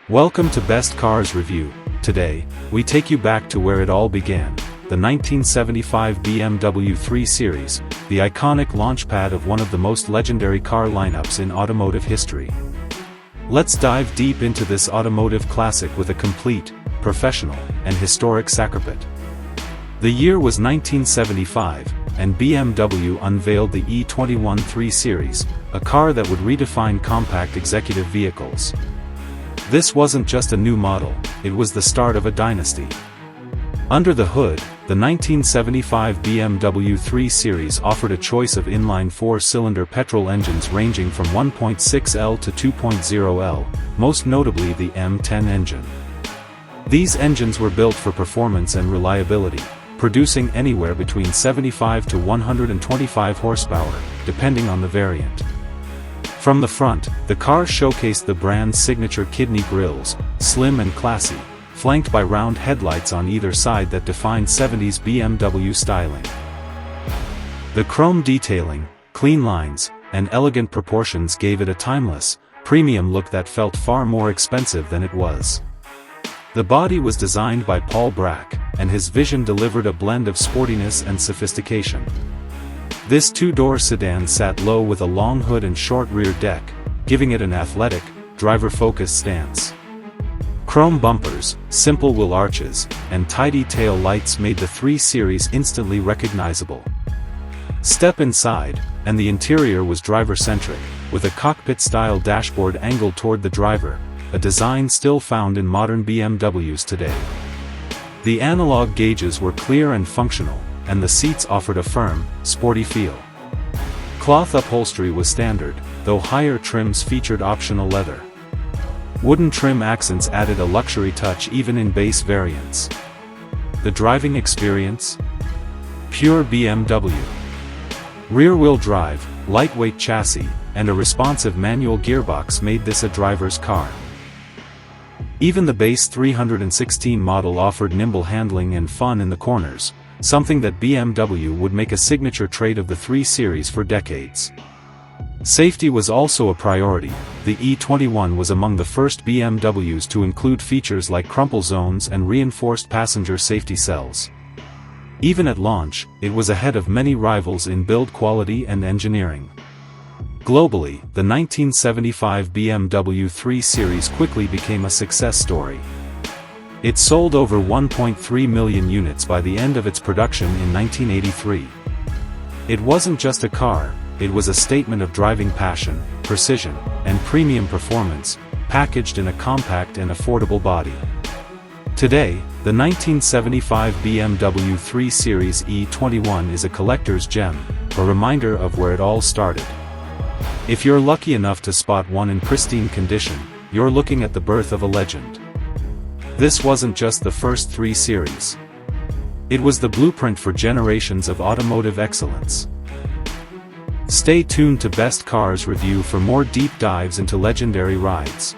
Welcome to Best Cars Review. Today, we take you back to where it all began, the 1975 BMW 3 Series, the iconic launchpad of one of the most legendary car lineups in automotive history. Let's dive deep into this automotive classic with a complete, professional, and historic sacrament. The year was 1975, and BMW unveiled the E21 3 Series, a car that would redefine compact executive vehicles. This wasn't just a new model, it was the start of a dynasty. Under the hood, the 1975 BMW 3 Series offered a choice of inline four-cylinder petrol engines ranging from 1.6L to 2.0L, most notably the M10 engine. These engines were built for performance and reliability, producing anywhere between 75 to 125 horsepower, depending on the variant. From the front, the car showcased the brand's signature kidney grilles, slim and classy, flanked by round headlights on either side that defined 70s BMW styling. The chrome detailing, clean lines, and elegant proportions gave it a timeless, premium look that felt far more expensive than it was. The body was designed by Paul Bracq, and his vision delivered a blend of sportiness and sophistication. This two-door sedan sat low with a long hood and short rear deck, giving it an athletic, driver-focused stance. Chrome bumpers, simple wheel arches, and tidy tail lights made the 3 Series instantly recognizable. Step inside, and the interior was driver-centric, with a cockpit-style dashboard angled toward the driver, a design still found in modern BMWs today. The analog gauges were clear and functional, and the seats offered a firm, sporty feel. Cloth upholstery was standard, though higher trims featured optional leather. Wooden trim accents added a luxury touch even in base variants. The driving experience? Pure BMW. Rear-wheel drive, lightweight chassis, and a responsive manual gearbox made this a driver's car. Even the base 316 model offered nimble handling and fun in the corners, something that BMW would make a signature trait of the 3 Series for decades. Safety was also a priority. The E21 was among the first BMWs to include features like crumple zones and reinforced passenger safety cells. Even at launch, it was ahead of many rivals in build quality and engineering. Globally, the 1975 BMW 3 Series quickly became a success story. It sold over 1.3 million units by the end of its production in 1983. It wasn't just a car, it was a statement of driving passion, precision, and premium performance, packaged in a compact and affordable body. Today, the 1975 BMW 3 Series E21 is a collector's gem, a reminder of where it all started. If you're lucky enough to spot one in pristine condition, you're looking at the birth of a legend. This wasn't just the first 3 Series. It was the blueprint for generations of automotive excellence. Stay tuned to Best Cars Review for more deep dives into legendary rides.